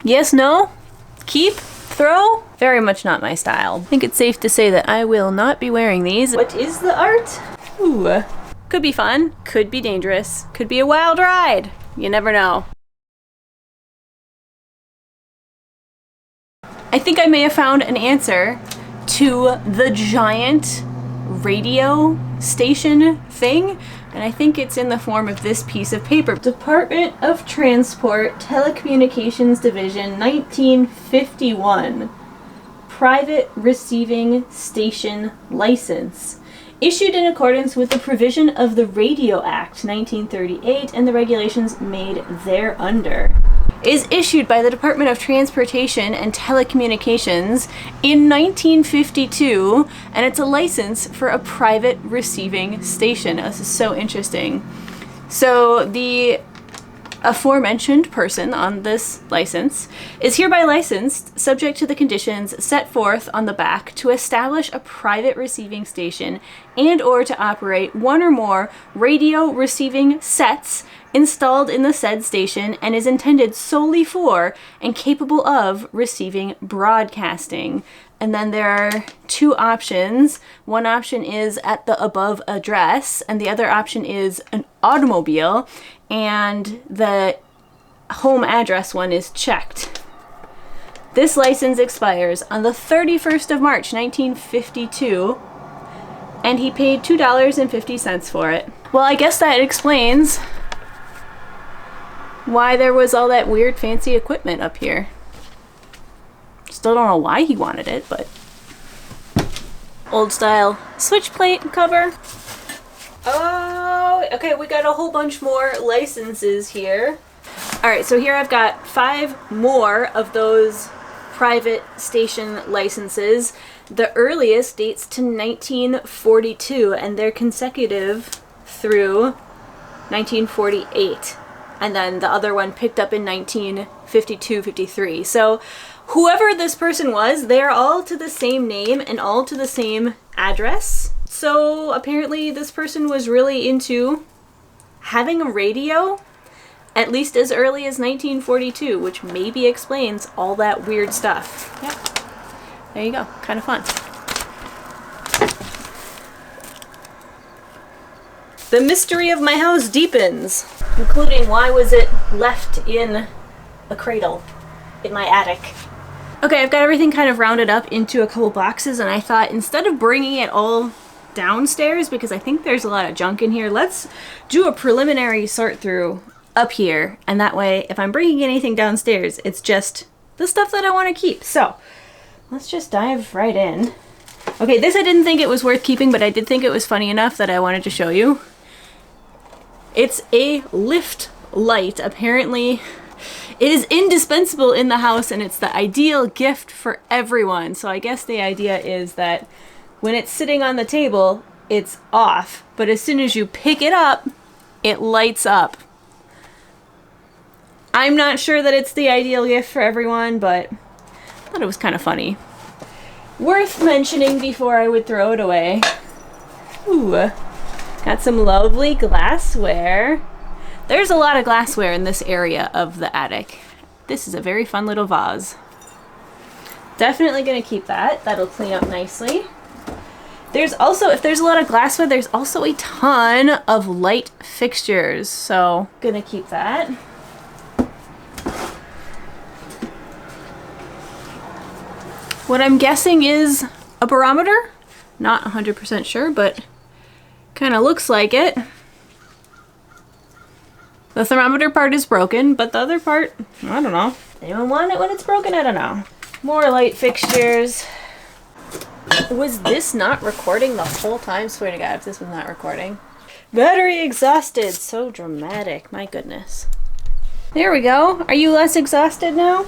Yes, no? Keep? Throw? Very much not my style. I think it's safe to say that I will not be wearing these. What is the art? Ooh. Could be fun, could be dangerous, could be a wild ride. You never know. I think I may have found an answer to the giant radio station thing, and I think it's in the form of this piece of paper. Department of Transport, Telecommunications Division, 1951. Private Receiving Station License. Issued in accordance with the provision of the Radio Act, 1938, and the regulations made thereunder. Is issued by the Department of Transportation and Telecommunications in 1952, and it's a license for a private receiving station. This is so interesting. So the aforementioned person on this license is hereby licensed, subject to the conditions set forth on the back, to establish a private receiving station and or to operate one or more radio receiving sets installed in the said station, and is intended solely for and capable of receiving broadcasting. And then there are two options. One option is at the above address, and the other option is an automobile, and the home address one is checked. This license expires on the 31st of March, 1952, and he paid $2.50 for it. Well, I guess that explains why there was all that weird fancy equipment up here. Still don't know why he wanted it, but old style switch plate cover. Oh, okay, we got a whole bunch more licenses here. All right, so here I've got 5 more of those private station licenses. The earliest dates to 1942, and they're consecutive through 1948. And then the other one picked up in 1952-53. So whoever this person was, they're all to the same name and all to the same address. So apparently this person was really into having a radio at least as early as 1942, which maybe explains all that weird stuff. Yeah, there you go, kind of fun. The mystery of my house deepens, including why was it left in a cradle in my attic. Okay, I've got everything kind of rounded up into a couple boxes, and I thought instead of bringing it all downstairs, because I think there's a lot of junk in here, let's do a preliminary sort through up here, and that way if I'm bringing anything downstairs, it's just the stuff that I want to keep. So let's just dive right in. Okay, this I didn't think it was worth keeping, but I did think it was funny enough that I wanted to show you. It's a lift light. Apparently it is indispensable in the house, and it's the ideal gift for everyone. So I guess the idea is that when it's sitting on the table, it's off, but as soon as you pick it up, it lights up. I'm not sure that it's the ideal gift for everyone, but I thought it was kind of funny. Worth mentioning before I would throw it away. Ooh, got some lovely glassware. There's a lot of glassware in this area of the attic. This is a very fun little vase. Definitely gonna keep that. That'll clean up nicely. There's also, if there's a lot of glassware, there's also a ton of light fixtures. So gonna keep that. What I'm guessing is a barometer. Not 100% sure, but kind of looks like it. The thermometer part is broken, but the other part, I don't know. Anyone want it when it's broken? I don't know. More light fixtures. Was this not recording the whole time? Swear to God, if this was not recording. Battery exhausted. So dramatic. My goodness. There we go. Are you less exhausted now?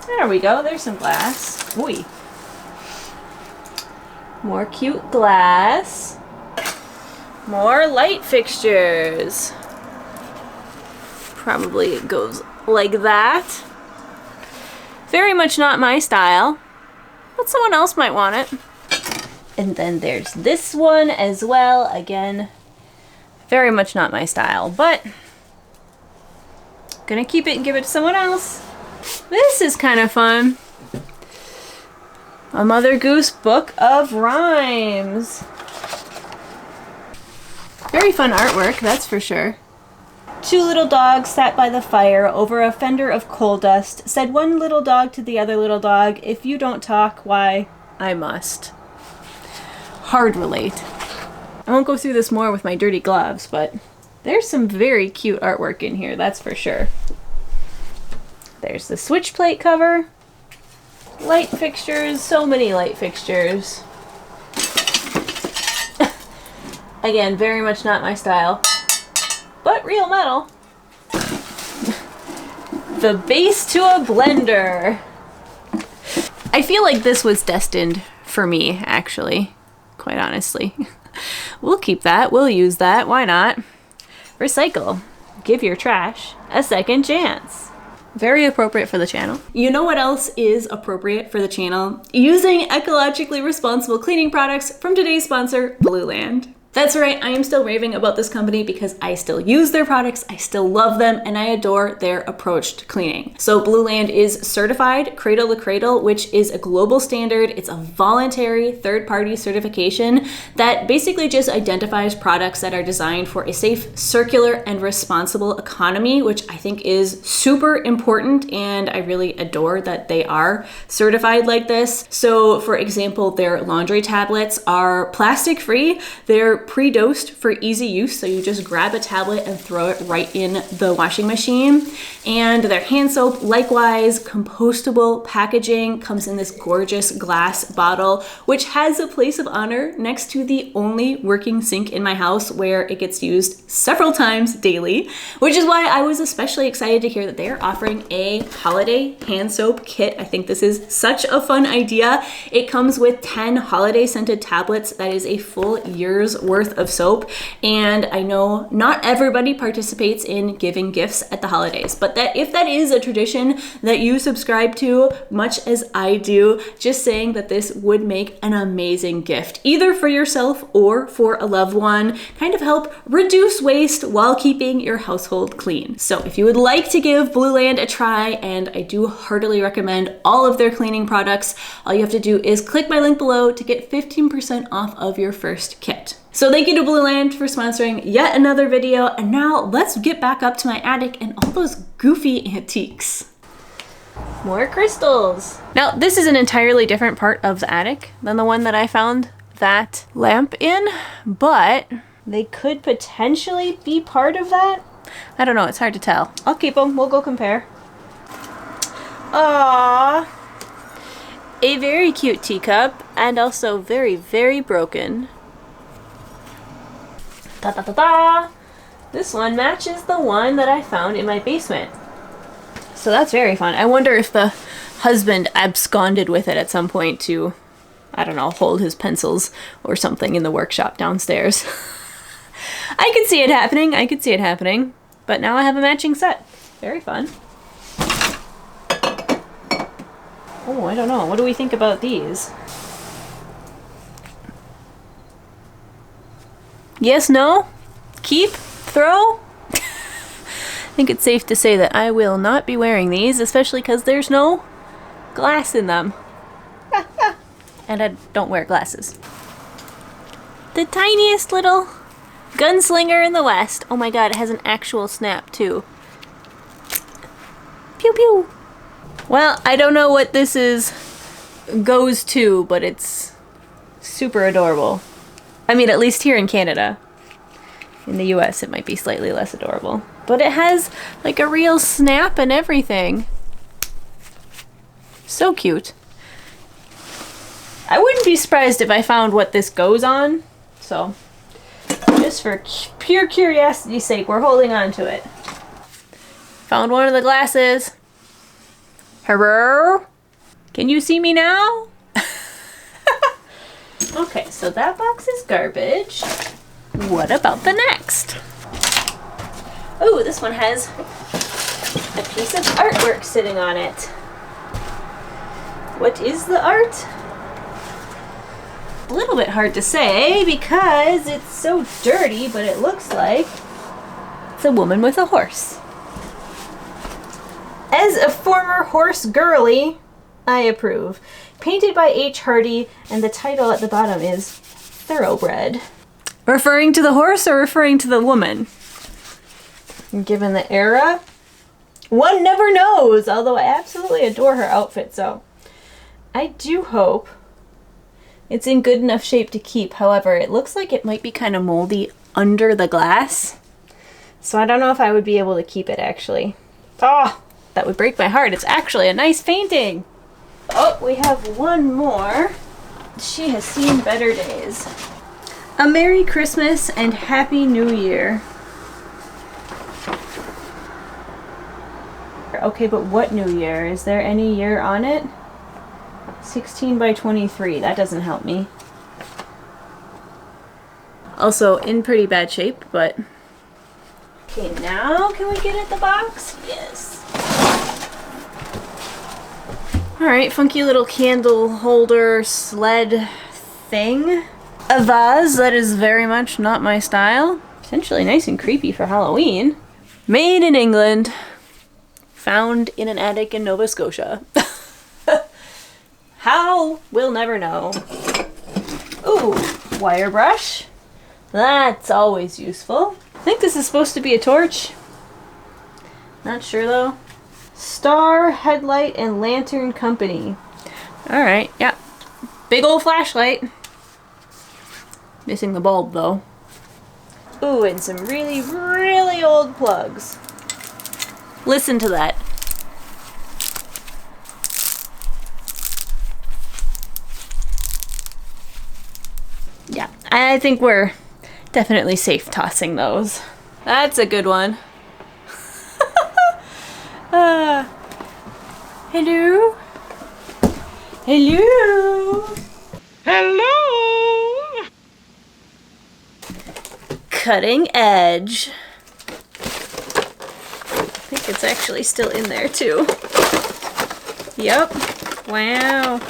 There we go. There's some glass. Ooh. More cute glass. More light fixtures. Probably it goes like that. Very much not my style, but someone else might want it. And then there's this one as well. Again, very much not my style, but gonna keep it and give it to someone else. This is kind of fun. A Mother Goose Book of Rhymes. Very fun artwork, that's for sure. Two little dogs sat by the fire over a fender of coal dust. Said one little dog to the other little dog, "If you don't talk, why, I must." Hard relate. I won't go through this more with my dirty gloves, but there's some very cute artwork in here, that's for sure. There's the switch plate cover. Light fixtures, so many light fixtures. Again, very much not my style, but real metal. The base to a blender. I feel like this was destined for me, actually, quite honestly. We'll keep that, we'll use that, why not? Recycle. Give your trash a second chance. Very appropriate for the channel. You know what else is appropriate for the channel? Using ecologically responsible cleaning products from today's sponsor, Blueland. That's right, I am still raving about this company because I still use their products, I still love them, and I adore their approach to cleaning. So Blueland is certified Cradle to Cradle, which is a global standard. It's a voluntary third-party certification that basically just identifies products that are designed for a safe, circular, and responsible economy, which I think is super important, and I really adore that they are certified like this. So for example, their laundry tablets are plastic-free, they're pre-dosed for easy use, so you just grab a tablet and throw it right in the washing machine. And their hand soap, likewise, compostable packaging, comes in this gorgeous glass bottle, which has a place of honor next to the only working sink in my house, where it gets used several times daily, which is why I was especially excited to hear that they are offering a holiday hand soap kit. I think this is such a fun idea. It comes with 10 holiday scented tablets. That is a full year's worth of soap, and I know not everybody participates in giving gifts at the holidays, but that if that is a tradition that you subscribe to, much as I do, just saying that this would make an amazing gift, either for yourself or for a loved one, kind of help reduce waste while keeping your household clean. So if you would like to give Blueland a try, and I do heartily recommend all of their cleaning products, all you have to do is click my link below to get 15% off of your first kit. So thank you to Blueland for sponsoring yet another video, and now let's get back up to my attic and all those goofy antiques. More crystals. Now this is an entirely different part of the attic than the one that I found that lamp in, but they could potentially be part of that. I don't know, it's hard to tell. I'll keep them, we'll go compare. Aww. A very cute teacup, and also very, very broken. Da, da, da, da. This one matches the one that I found in my basement. So that's very fun. I wonder if the husband absconded with it at some point to, I don't know, hold his pencils or something in the workshop downstairs. I could see it happening. I could see it happening. But now I have a matching set. Very fun. Oh, I don't know. What do we think about these? Yes, no? Keep? Throw? I think it's safe to say that I will not be wearing these, especially because there's no glass in them. And I don't wear glasses. The tiniest little gunslinger in the West. Oh my god, it has an actual snap too. Pew pew. Well, I don't know what this goes to, but it's super adorable. I mean, at least here in Canada. In the US, it might be slightly less adorable. But it has like a real snap and everything. So cute. I wouldn't be surprised if I found what this goes on. So, just for pure curiosity's sake, we're holding on to it. Found one of the glasses. Hello? Can you see me now? Okay, so that box is garbage. What about the next? Oh, this one has a piece of artwork sitting on it. What is the art? A little bit hard to say because it's so dirty, but it looks like it's a woman with a horse. As a former horse girly, I approve. Painted by H. Hardy, and the title at the bottom is Thoroughbred. Referring to the horse or referring to the woman? Given the era, one never knows, although I absolutely adore her outfit, so I do hope it's in good enough shape to keep. However, it looks like it might be kind of moldy under the glass, so I don't know if I would be able to keep it, actually. Oh, that would break my heart. It's actually a nice painting. Oh, we have one more. She has seen better days. A Merry Christmas and Happy New Year. Okay, but what New Year? Is there any year on it? 16 by 23. That doesn't help me. Also in pretty bad shape, but... Okay, now can we get at the box? Yes. Alright, funky little candle holder sled thing. A vase that is very much not my style. Potentially nice and creepy for Halloween. Made in England. Found in an attic in Nova Scotia. How? We'll never know. Ooh, wire brush. That's always useful. I think this is supposed to be a torch. Not sure though. Star Headlight and Lantern Company. Alright, yeah. Big old flashlight. Missing the bulb though. Ooh, and some really, really old plugs. Listen to that. Yeah, I think we're definitely safe tossing those. That's a good one. Hello? Hello? Hello? Cutting edge. I think it's actually still in there too. Yep. Wow.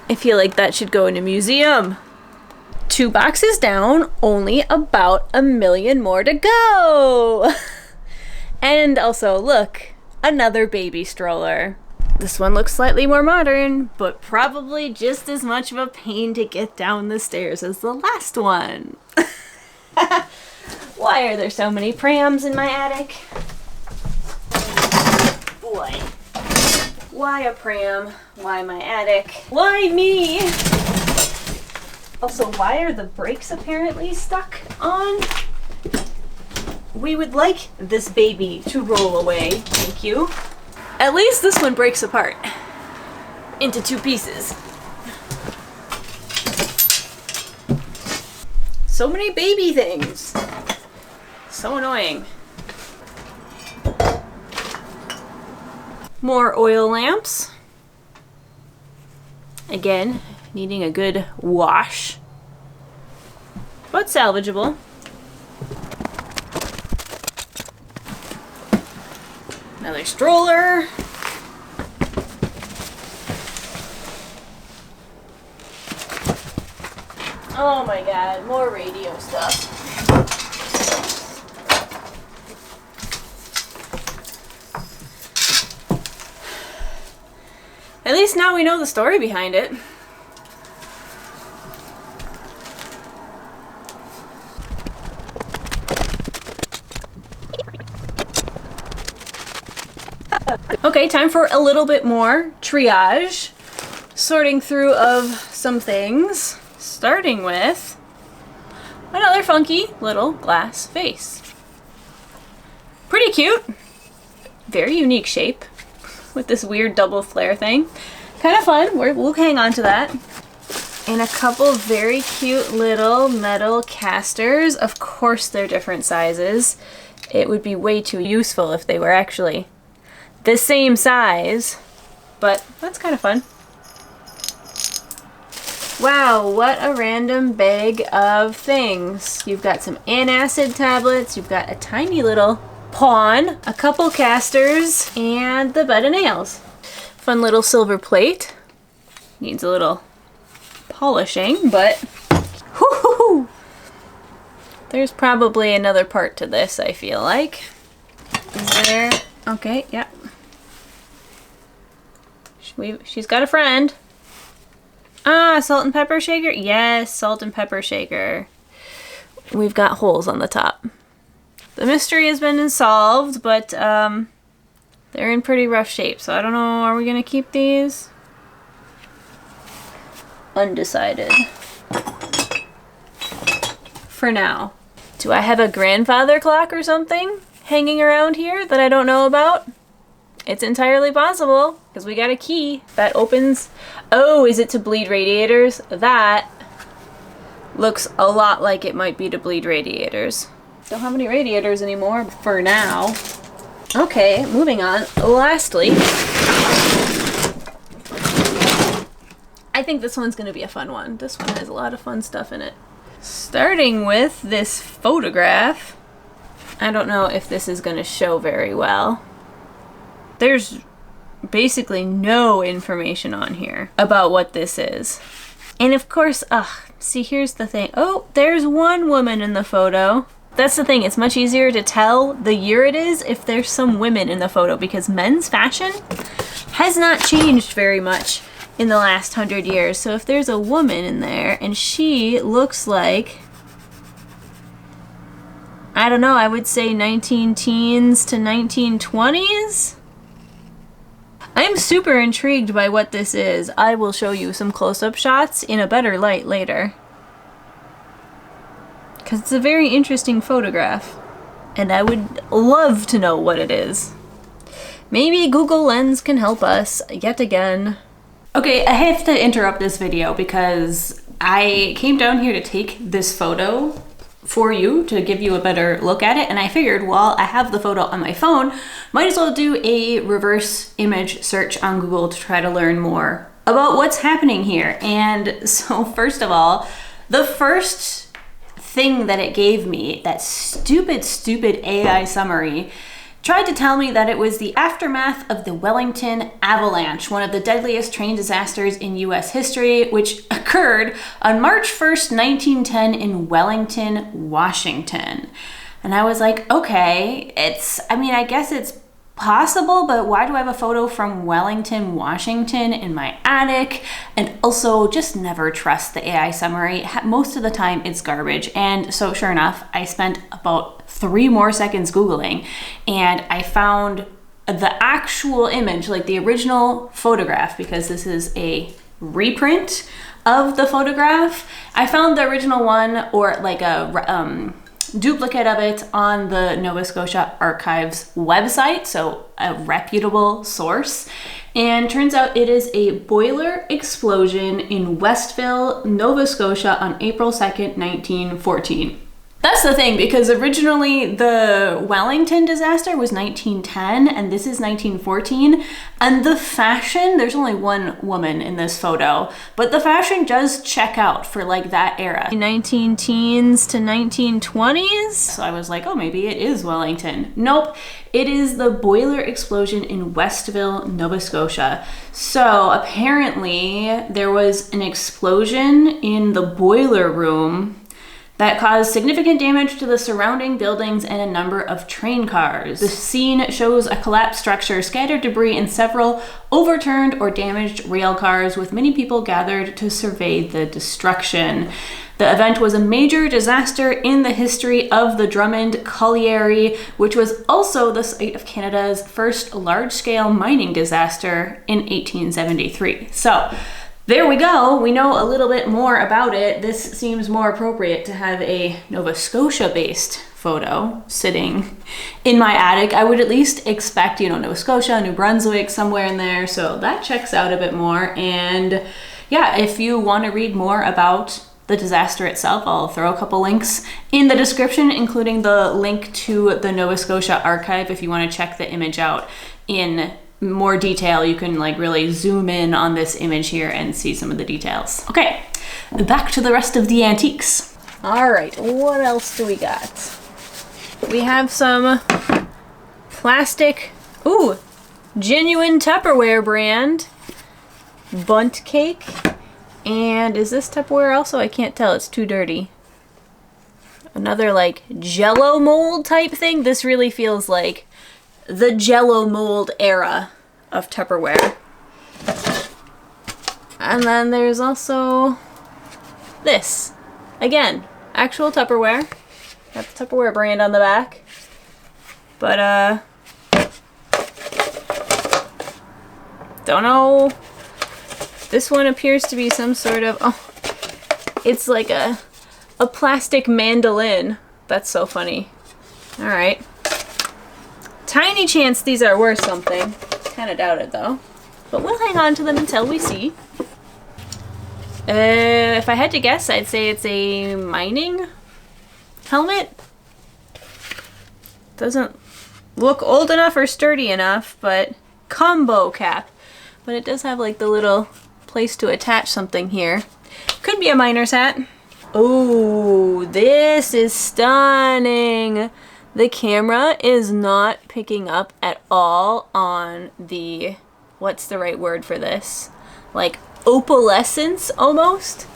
I feel like that should go in a museum. 2 boxes down, only about 1 million more to go. And also, look, another baby stroller. This one looks slightly more modern, but probably just as much of a pain to get down the stairs as the last one. Why are there so many prams in my attic? Boy. Why a pram? Why my attic? Why me? Also, why are the brakes apparently stuck on? We would like this baby to roll away, thank you. At least this one breaks apart into 2 pieces. So many baby things. So annoying. More oil lamps. Again, needing a good wash, but salvageable. Another stroller. Oh my god, more radio stuff. At least now we know the story behind it. Okay, time for a little bit more triage. Sorting through of some things. Starting with another funky little glass vase. Pretty cute. Very unique shape with this weird double flare thing. Kind of fun. We'll hang on to that. And a couple very cute little metal casters. Of course they're different sizes. It would be way too useful if they were actually the same size, but that's kind of fun. Wow, what a random bag of things. You've got some antacid tablets, you've got a tiny little pawn, a couple casters, and the bed of nails. Fun little silver plate. Needs a little polishing, but whoo-hoo-hoo. There's probably another part to this, I feel like. Is there? Okay, yeah. She's got a friend. Ah, salt and pepper shaker? Yes, salt and pepper shaker. We've got holes on the top. The mystery has been solved, but they're in pretty rough shape, so I don't know, are we gonna keep these? Undecided. For now. Do I have a grandfather clock or something hanging around here that I don't know about? It's entirely possible, because we got a key that opens. Oh, is it to bleed radiators? That looks a lot like it might be to bleed radiators. Don't have any radiators anymore for now. Okay, moving on. Lastly, I think this one's gonna be a fun one. This one has a lot of fun stuff in it. Starting with this photograph. I don't know if this is gonna show very well. There's basically no information on here about what this is. And of course, see, here's the thing. Oh, there's one woman in the photo. That's the thing, it's much easier to tell the year it is if there's some women in the photo, because men's fashion has not changed very much in the last 100 years. So if there's a woman in there and she looks like, I don't know, I would say 19 teens to 1920s? I'm super intrigued by what this is. I will show you some close-up shots in a better light later, because it's a very interesting photograph, and I would love to know what it is. Maybe Google Lens can help us yet again. Okay, I have to interrupt this video because I came down here to take this photo for you to give you a better look at it, and I figured, well, I have the photo on my phone, might as well do a reverse image search on Google to try to learn more about what's happening here. And so first of all, the first thing that it gave me, that stupid AI summary, tried to tell me that it was the aftermath of the Wellington avalanche, one of the deadliest train disasters in US history, which occurred on March 1st, 1910 in Wellington, Washington. And I was like, okay, I guess it's possible, but why do I have a photo from Wellington, Washington in my attic? And also, just never trust the AI summary. Most of the time it's garbage. And so sure enough, I spent about 3 more seconds Googling, and I found the actual image, like the original photograph, because this is a reprint of the photograph. I found the original one, or like a duplicate of it, on the Nova Scotia Archives website, so a reputable source. And turns out it is a boiler explosion in Westville, Nova Scotia on April 2nd, 1914. That's the thing, because originally the Wellington disaster was 1910 and this is 1914, and the fashion, there's only one woman in this photo, but the fashion does check out for like that era. 19 teens to 1920s? So I was like, oh, maybe it is Wellington. Nope, it is the boiler explosion in Westville, Nova Scotia. So apparently there was an explosion in the boiler room that caused significant damage to the surrounding buildings and a number of train cars. The scene shows a collapsed structure, scattered debris, and several overturned or damaged rail cars, with many people gathered to survey the destruction. The event was a major disaster in the history of the Drummond Colliery, which was also the site of Canada's first large-scale mining disaster in 1873. So, there we go. We know a little bit more about it. This seems more appropriate to have a Nova Scotia-based photo sitting in my attic. I would at least expect, Nova Scotia, New Brunswick, somewhere in there. So that checks out a bit more. And yeah, if you want to read more about the disaster itself, I'll throw a couple links in the description, including the link to the Nova Scotia archive. If you want to check the image out in more detail, you can like really zoom in on this image here and see some of the details. Okay, back to the rest of the antiques. All right, what else do we got? We have some plastic, genuine Tupperware brand bunt cake. And is this Tupperware also? I can't tell, it's too dirty. Another like Jello mold type thing. This really feels like the Jello mold era of Tupperware. And then there's also this. Again, actual Tupperware. Got the Tupperware brand on the back. But, don't know. This one appears to be some sort of, oh, it's like a plastic mandolin. That's so funny. All right. Tiny chance these are worth something. Kind of doubt it though. But we'll hang on to them until we see. If I had to guess, I'd say it's a mining helmet. Doesn't look old enough or sturdy enough, but combo cap. But it does have like the little place to attach something here. Could be a miner's hat. Oh, this is stunning. The camera is not picking up at all on the, what's the right word for this? Like opalescence almost.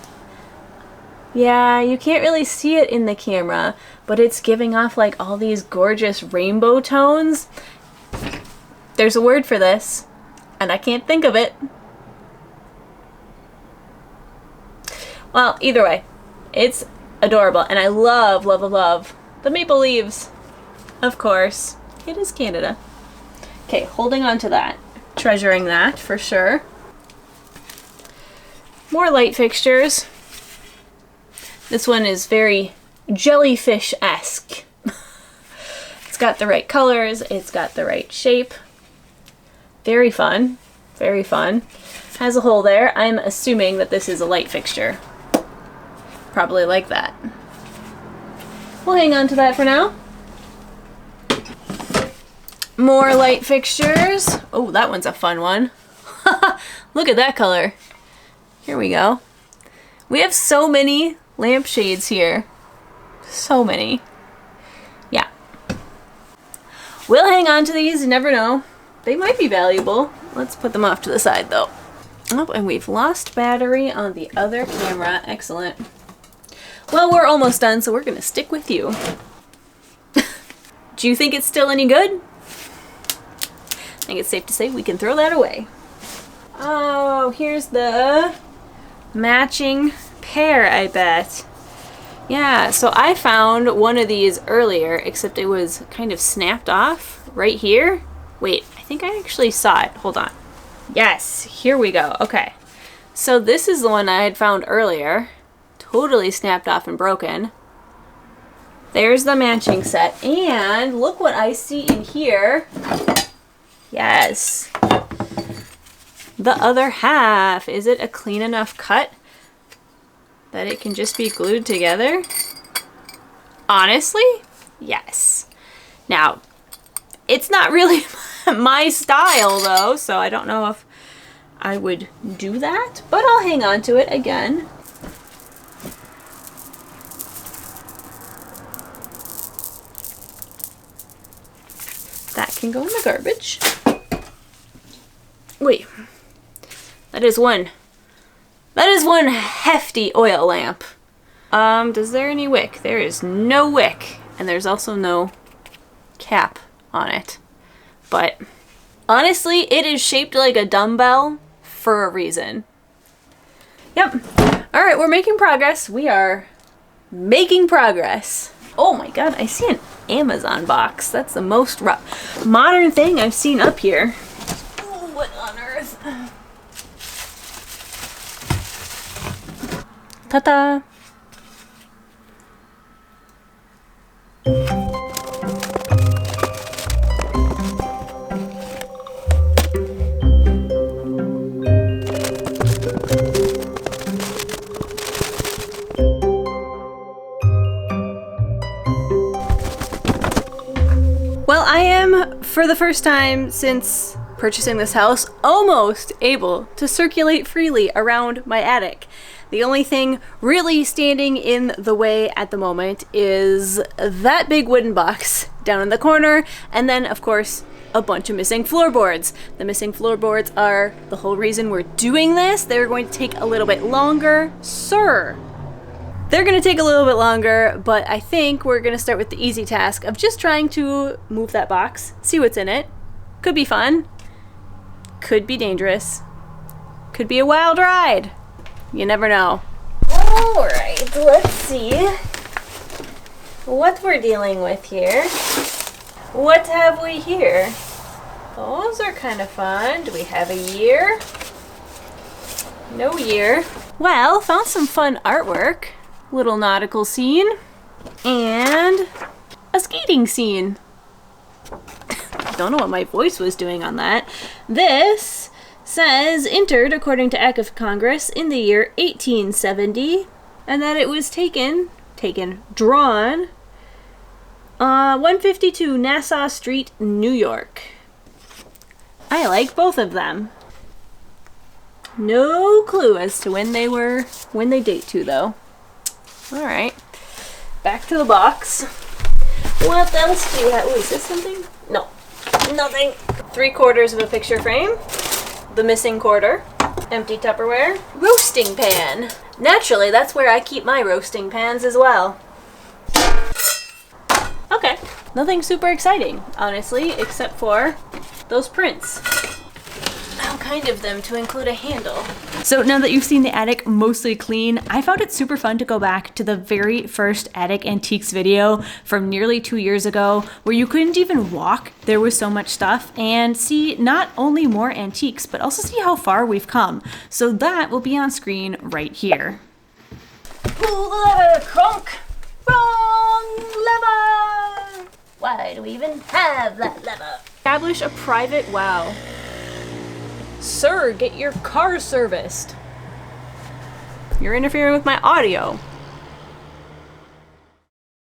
Yeah, you can't really see it in the camera, but it's giving off like all these gorgeous rainbow tones. There's a word for this, and I can't think of it. Well, either way, it's adorable, and I love, love, love, love the maple leaves. Of course, it is Canada. Okay, holding on to that, treasuring that for sure. More light fixtures. This one is very jellyfish-esque. It's got the right colors, it's got the right shape. Very fun, very fun. Has a hole there. I'm assuming that this is a light fixture. Probably like that. We'll hang on to that for now. More light fixtures. Oh, that one's a fun one. Look at that color. Here we go. We have so many lampshades here. So many. Yeah. We'll hang on to these, you never know. They might be valuable. Let's put them off to the side though. Oh, and we've lost battery on the other camera. Excellent. Well, we're almost done, so we're gonna stick with you. Do you think it's still any good? I think it's safe to say we can throw that away. Oh, here's the matching pair, I bet. Yeah, so I found one of these earlier, except it was kind of snapped off right here. Wait, I think I actually saw it. Hold on. Yes, here we go. Okay. So this is the one I had found earlier. Totally snapped off and broken. There's the matching set. And look what I see in here. Yes. The other half. Is it a clean enough cut that it can just be glued together? Honestly, yes. Now, it's not really my style though, so I don't know if I would do that, but I'll hang on to it again. That can go in the garbage. Wait, that is one hefty oil lamp. Is there any wick? There is no wick, and there's also no cap on it. But honestly, it is shaped like a dumbbell for a reason. Yep. All right, we're making progress. We are making progress. Oh my God, I see an Amazon box. That's the most modern thing I've seen up here. Oh, what on earth? Ta-da! Well, I am, for the first time since purchasing this house, almost able to circulate freely around my attic. The only thing really standing in the way at the moment is that big wooden box down in the corner, and then, of course, a bunch of missing floorboards. The missing floorboards are the whole reason we're doing this. They're going to take a little bit longer, sir. They're going to take a little bit longer, but I think we're going to start with the easy task of just trying to move that box, see what's in it. Could be fun. Could be dangerous. Could be a wild ride. You never know. All right, let's see what we're dealing with here. What have we here? Those are kind of fun. Do we have a year? No year. Well, found some fun artwork. Little nautical scene. And a skating scene. Don't know what my voice was doing on that. This says entered according to Act of Congress in the year 1870, and that it was drawn 152 Nassau Street, New York. I like both of them. No clue as to when they date to though. All right, back to the box. What else do you have? Oh, is this something? No, nothing. 3/4 of a picture frame. The missing quarter. Empty Tupperware. Roasting pan. Naturally, that's where I keep my roasting pans as well. Okay. Nothing super exciting, honestly, except for those prints. How kind of them to include a handle. So now that you've seen the attic mostly clean, I found it super fun to go back to the very first Attic Antiques video from nearly 2 years ago, where you couldn't even walk. There was so much stuff, and see not only more antiques, but also see how far we've come. So that will be on screen right here. Pull the lever, crunk! Wrong lever! Why do we even have that lever? Establish a private wow. Sir, get your car serviced. You're interfering with my audio.